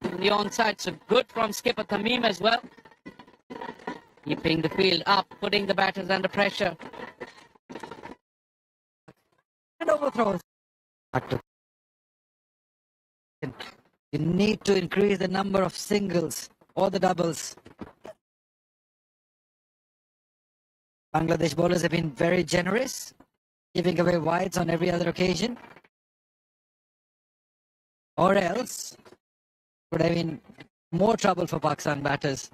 The onside, so good from skipper Tamim as well. Keeping the field up, putting the batters under pressure. And overthrows. You need to increase the number of singles or the doubles. Bangladesh bowlers have been very generous, giving away wides on every other occasion. Or else, would have been more trouble for Pakistan batters.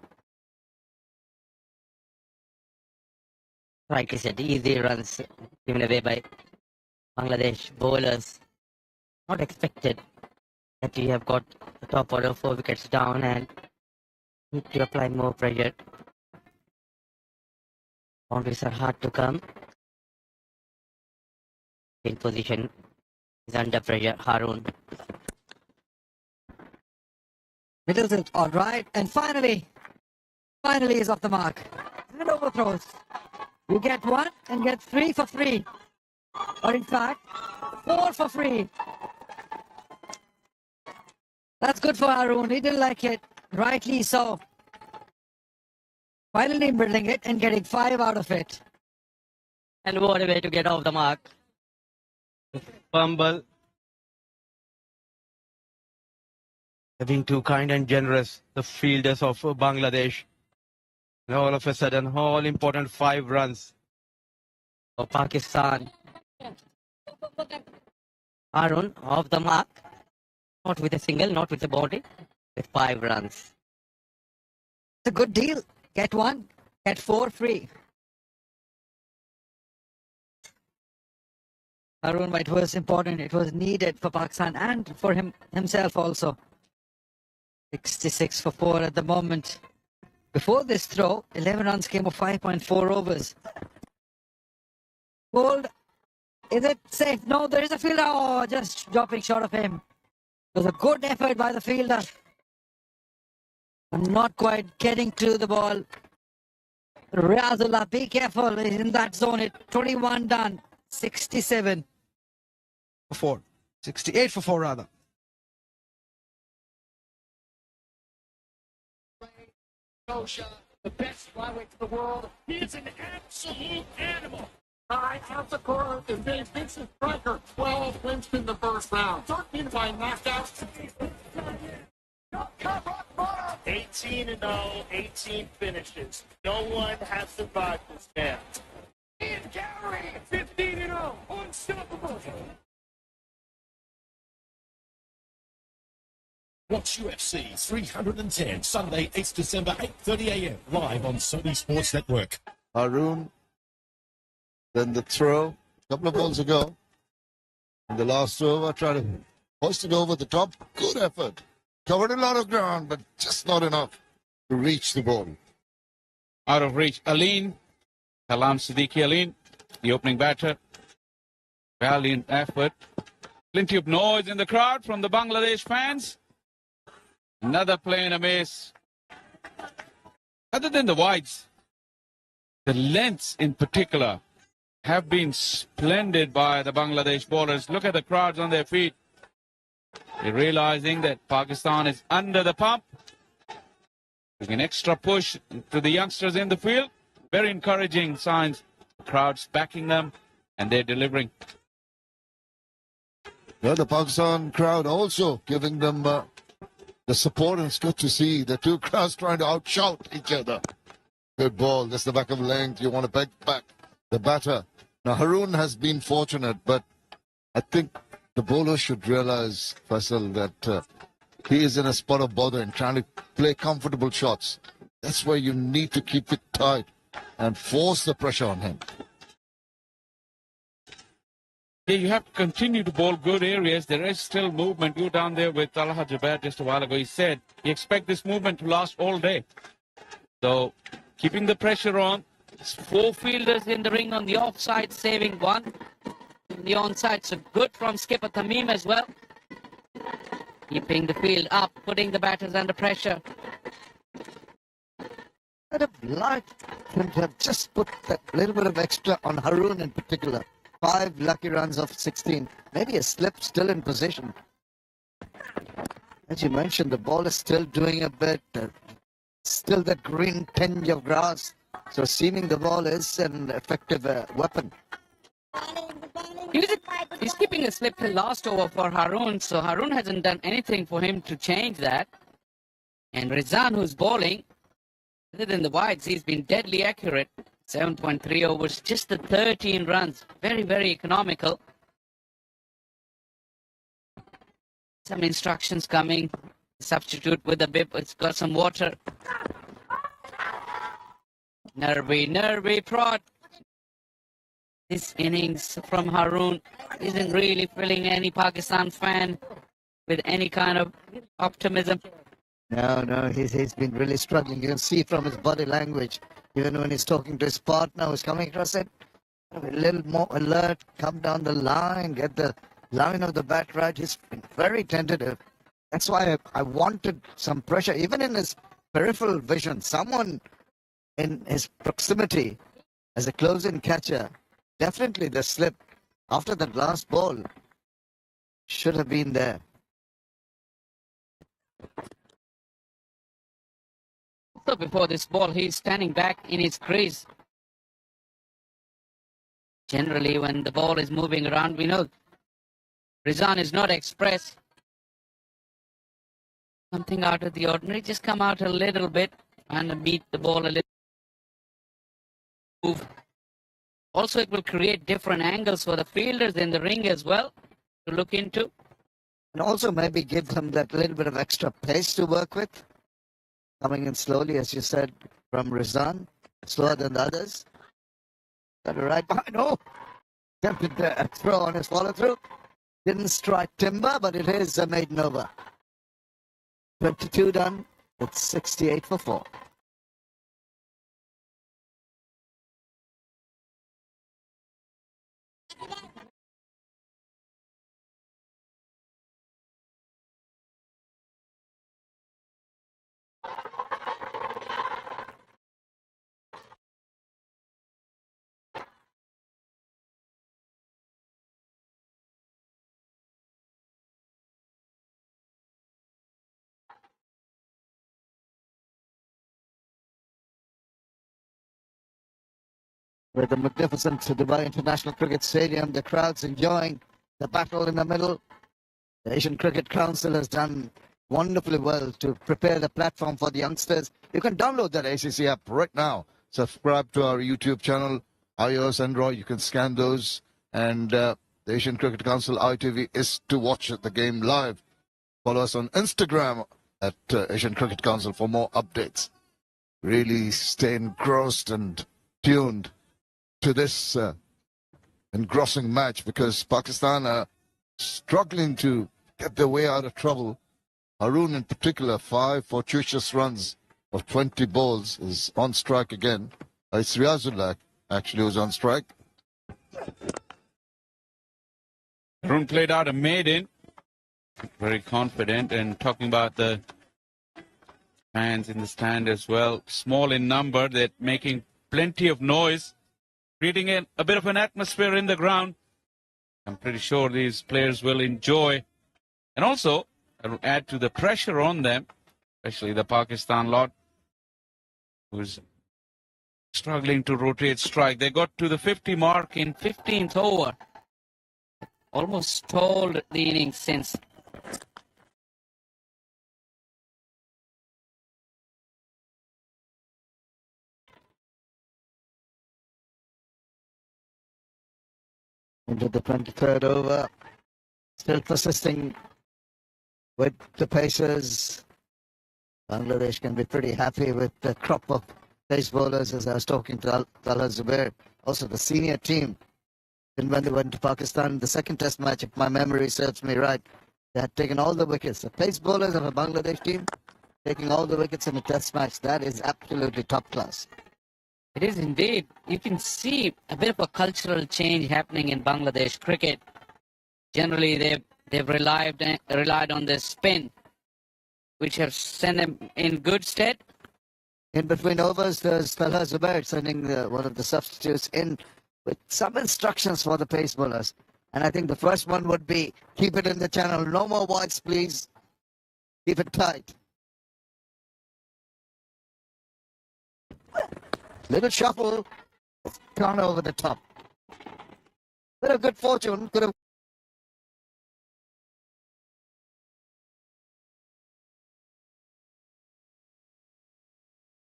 Like I said, easy runs given away by Bangladesh bowlers. Not expected that you have got the top order 4 wickets down and need to apply more pressure. Boundaries are hard to come. In position is under pressure, Harun. Middles it, all right, and finally is off the mark. And overthrows. You get 1 and get 3 for free. Or in fact, 4 for free. That's good for Harun. He didn't like it. Rightly so. Finally building it and getting 5 out of it. And what a way to get off the mark. Fumble. Being too kind and generous, the fielders of Bangladesh. And all of a sudden, all important 5 runs For Pakistan. Harun off the mark. Not with a single, not with a boundary. With 5 runs. It's a good deal. Get 1, get 4 free. Harun, it was important. It was needed for Pakistan and for himself also. 66 for 4 at the moment. Before this throw, 11 runs came of 5.4 overs. Bowled. Is it safe? No, there is a fielder. Oh, just dropping short of him. It was a good effort by the fielder. I'm not quite getting to the ball. Riazullah, be careful. He's in that zone. 21 done. 67. For 4. 68 for 4 rather. The best flyweight in the world. He is an absolute animal. High out the corner is Dave Vincent Striker. 12 wins in the first round. 13 by knockout. 18-0, 18 finishes. No one has survived this man. Ian Gowrie, 15-0, unstoppable. Watch UFC 310, Sunday, 8th December, 8:30 a.m. live on Sony Sports Network. Harun, then the throw, a couple of balls ago. And the last throw, I tried to hoist it over the top. Good effort. Covered a lot of ground, but just not enough to reach the ball. Out of reach, Aleen. Kalam Siddiqui Aleen, the opening batter. Valiant effort. Plenty of noise in the crowd from the Bangladesh fans. Another play and a miss. Other than the wides, the lengths in particular have been splendid by the Bangladesh bowlers. Look at the crowds on their feet. They're realizing that Pakistan is under the pump. Giving an extra push to the youngsters in the field. Very encouraging signs. The crowd's backing them and they're delivering. Yeah, the Pakistan crowd also giving them the support, and it's good to see the two crowds trying to outshout each other. Good ball. That's the back of length. You want to back the batter. Now, Harun has been fortunate, but I think the bowler should realize, Faisal, that he is in a spot of bother and trying to play comfortable shots. That's where you need to keep it tight and force the pressure on him. Yeah, you have to continue to bowl good areas. There is still movement. You were down there with Talha Jaber just a while ago. He said you expect this movement to last all day. So keeping the pressure on. 4 fielders in the ring on the offside, saving 1. The onside, so good from skipper Tamim as well. Keeping the field up, putting the batters under pressure. I'd have liked him to have just put that little bit of extra on Harun in particular. 5 lucky runs of 16. Maybe a slip still in position. As you mentioned, the ball is still doing a bit, still that green tinge of grass. So seeming the ball is an effective weapon. He's keeping a slip the last over for Haroon, so Haroon hasn't done anything for him to change that. And Rizan, who's bowling, other than the wides, he's been deadly accurate. 7.3 overs, just the 13 runs. Very, very economical. Some instructions coming. Substitute with the bib. It's got some water. Nervy prod. This innings from Haroon isn't really filling any Pakistan fan with any kind of optimism. No, he's been really struggling. You can see from his body language, even when he's talking to his partner who's coming across it, a little more alert, come down the line, get the line of the bat right. He's been very tentative. That's why I wanted some pressure, even in his peripheral vision, someone in his proximity as a close-in catcher. Definitely the slip after that last ball should have been there. So before this ball, he's standing back in his crease. Generally, when the ball is moving around, we know Rizan is not express. Something out of the ordinary, just come out a little bit and beat the ball a little. Move. Also, it will create different angles for the fielders in the ring as well to look into. And also maybe give them that little bit of extra pace to work with. Coming in slowly, as you said, from Rizan, slower than the others. Got it right behind. Oh, attempted a throw on his follow-through. Didn't strike timber, but it is a maiden over. 22 done. It's 68 for 4. With the magnificent Dubai International Cricket Stadium, the crowd's enjoying the battle in the middle. The Asian Cricket Council has done wonderfully well to prepare the platform for the youngsters. You can download that ACC app right now. Subscribe to our YouTube channel, iOS, Android. You can scan those. And the Asian Cricket Council ITV is to watch the game live. Follow us on Instagram at Asian Cricket Council for more updates. Really stay engrossed and tuned to this engrossing match because Pakistan are struggling to get their way out of trouble. Haroon in particular, 5 fortuitous runs of 20 balls, is on strike again. It's Riazullah actually who's on strike. Haroon played out a maiden. Very confident, and talking about the fans in the stand as well. Small in number, they're making plenty of noise, creating a bit of an atmosphere in the ground. I'm pretty sure these players will enjoy. And also, I'll add to the pressure on them, especially the Pakistan lot, who's struggling to rotate strike. They got to the 50 mark in 15th over. Almost stalled the innings since. Into the 23rd over, still persisting with the Pacers. Bangladesh can be pretty happy with the crop of pace bowlers, as I was talking to Talha Zubair. Also the senior team, and when they went to Pakistan, the second test match, if my memory serves me right, they had taken all the wickets. The pace bowlers of a Bangladesh team taking all the wickets in a test match, that is absolutely top class. It is indeed. You can see a bit of a cultural change happening in Bangladesh cricket. Generally, they've relied on their spin, which have sent them in good stead. In between overs, there's Talha Zubair sending one of the substitutes in with some instructions for the pace bowlers. And I think the first one would be, keep it in the channel. No more wides, please. Keep it tight. Little shuffle. It's gone over the top. Bit of good fortune. Could have.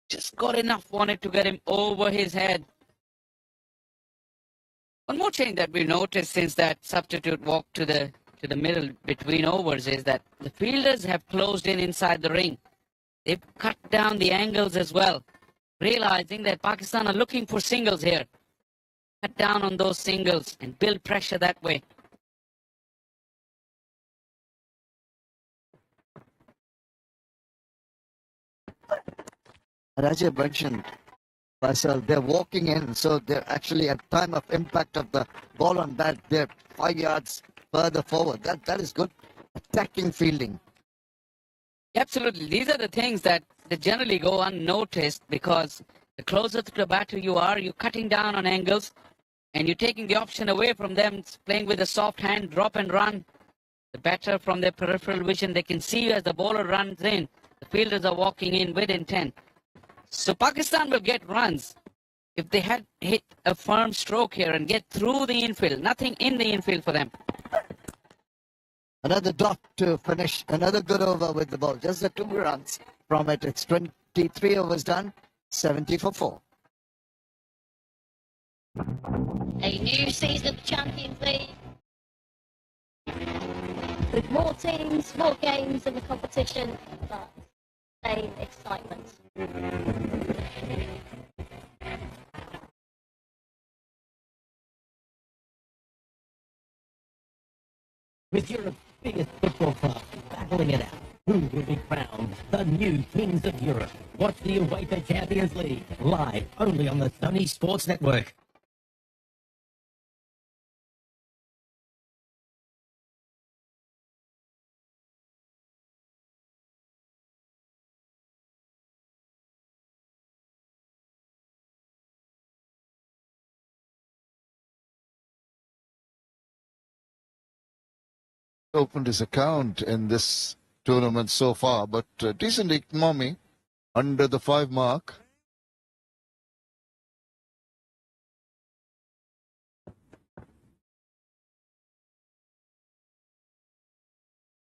Just got enough on it to get him over his head. One more change that we noticed since that substitute walk to the middle between overs is that the fielders have closed in inside the ring. They've cut down the angles as well, realizing that Pakistan are looking for singles here. Cut down on those singles and build pressure that way. And as you mentioned, Faisal, they're walking in, so they're actually at time of impact of the ball on bat, they're 5 yards further forward. That is good attacking fielding. Absolutely. These are the things that generally go unnoticed because the closer to the batter you are, you're cutting down on angles and you're taking the option away from them, playing with a soft hand, drop and run. The batter from their peripheral vision, they can see you as the bowler runs in. The fielders are walking in with intent. So Pakistan will get runs if they had hit a firm stroke here and get through the infield. Nothing in the infield for them. Another dot to finish. Another good over with the ball. Just the 2 runs from it. It's 23 overs done. 70 for 4. A new season of the Champions League. With more teams, more games in the competition, but same excitement. With Europe's biggest football club battling it out, who will be crowned the new Kings of Europe? Watch the UEFA Champions League live only on the Sony Sports Network. Opened his account in this tournament so far, but decent economy under the 5 mark.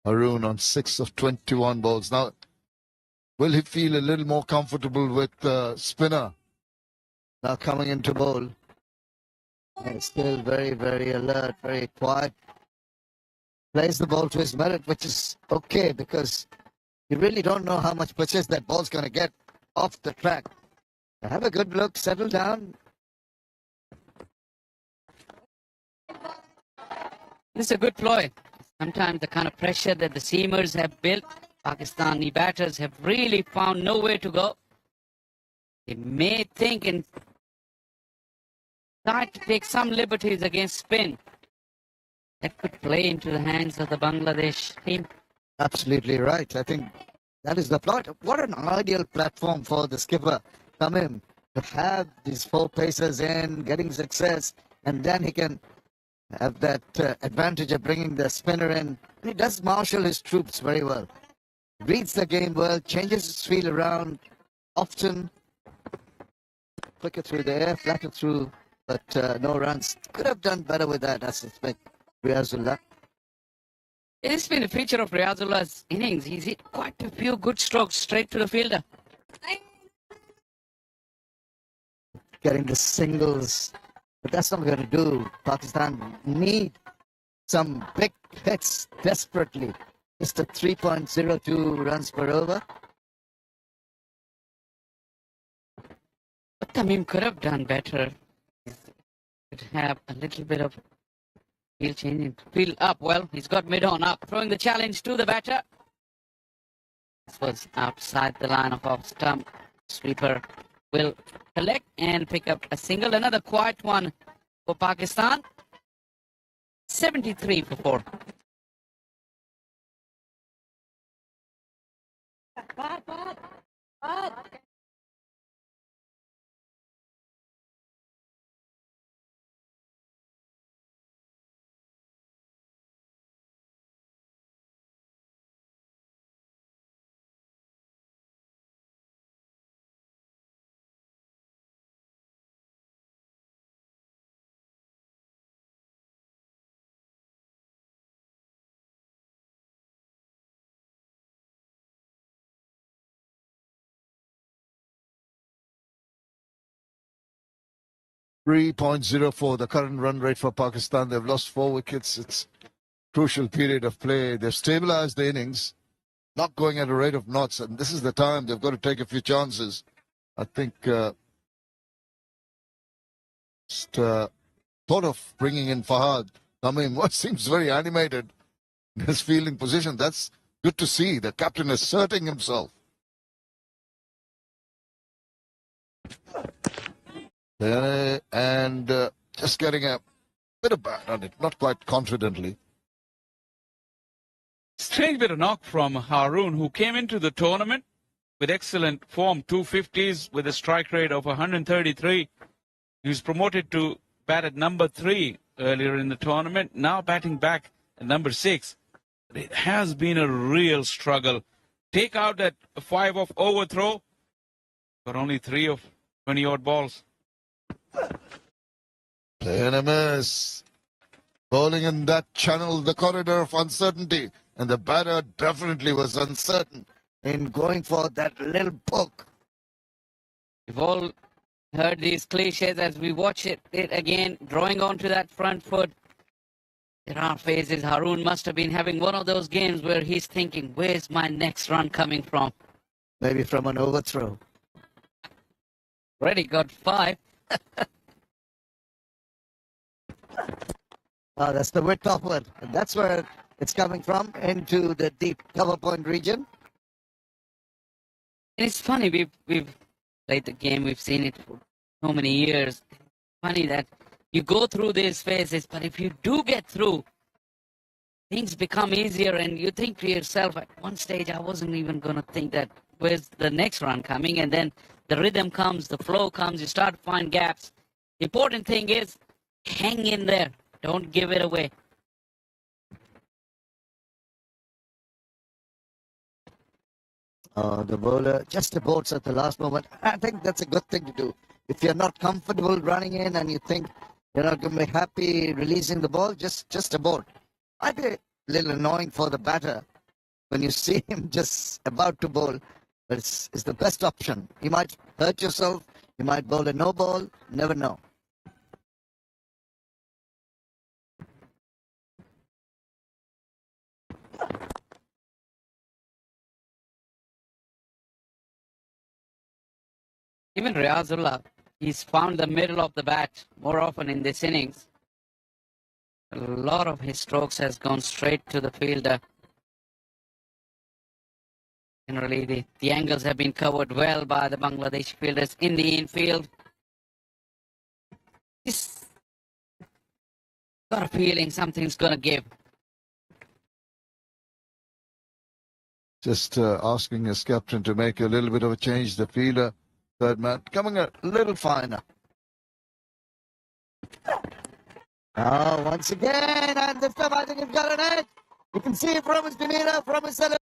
Haroon on 6 of 21 balls. Now, will he feel a little more comfortable with spinner? Now coming into bowl. And still very, very alert, very quiet. Plays the ball to his merit, which is okay because you really don't know how much pitches that ball's going to get off the track. Have a good look, settle down. This is a good ploy. Sometimes the kind of pressure that the seamers have built, Pakistani batters have really found nowhere to go. They may think and try to take some liberties against spin. That could play into the hands of the Bangladesh team. Absolutely right. I think that is the plot. What an ideal platform for the skipper. Come in to have these 4 pacers in, getting success, and then he can have that advantage of bringing the spinner in. He does marshal his troops very well. Reads the game well, changes his field around often. Quicker through the air, flatter through, but no runs. Could have done better with that, I suspect. Riazullah. It's been a feature of Riazullah's innings. He's hit quite a few good strokes straight to the fielder. Getting the singles, but that's not going to do. Pakistan need some big hits desperately. Just a 3.02 runs per over. But Tamim could have done better. He could have a little bit of field changing. Field up. Well, he's got mid on up. Throwing the challenge to the batter. This was outside the line of off stump. Sweeper will collect and pick up a single. Another quiet one for Pakistan. 73 for 4. 3.04, the current run rate for Pakistan. They've lost 4 wickets. It's a crucial period of play. They've stabilized the innings, not going at a rate of knots, and this is the time they've got to take a few chances. I think thought of bringing in Fahad. I mean, what seems very animated in his fielding position. That's good to see. The captain asserting himself. And just getting a bit of bat on it, not quite confidently. Strange bit of knock from Haroon, who came into the tournament with excellent form, 250s with a strike rate of 133. He was promoted to bat at number 3 earlier in the tournament, now batting back at number 6. It has been a real struggle. Take out that 5-off overthrow, but only 3 of 20-odd balls. Playing a miss. Bowling in that channel, the corridor of uncertainty. And the batter definitely was uncertain in going for that little poke. We've all heard these cliches as we watch it again, drawing onto that front foot. There are phases. Haroon must have been having one of those games where he's thinking, where's my next run coming from? Maybe from an overthrow. Already got 5. That's the width upward. And that's where it's coming from, into the deep cover point region. And it's funny, we've played the game, we've seen it for so many years. It's funny that you go through these phases, but if you do get through, things become easier, and you think to yourself, at one stage I wasn't even going to think that, where's the next run coming? And then the rhythm comes, the flow comes, you start to find gaps. The important thing is, hang in there. Don't give it away. The bowler just aborts at the last moment. I think that's a good thing to do. If you're not comfortable running in and you think you're not going to be happy releasing the ball, just abort. Might be a little annoying for the batter when you see him just about to bowl, but it's the best option. You might hurt yourself. You might bowl a no ball. Never know. Even Riazullah, he's found the middle of the bat more often in this innings. A lot of his strokes has gone straight to the fielder. Generally, the angles have been covered well by the Bangladeshi fielders in the infield. Just got a feeling something's going to give. Just asking his captain to make a little bit of a change. The fielder, third man, coming a little finer. Once again, and this time I think he's got an edge. You can see it from his demeanor, from his celebration.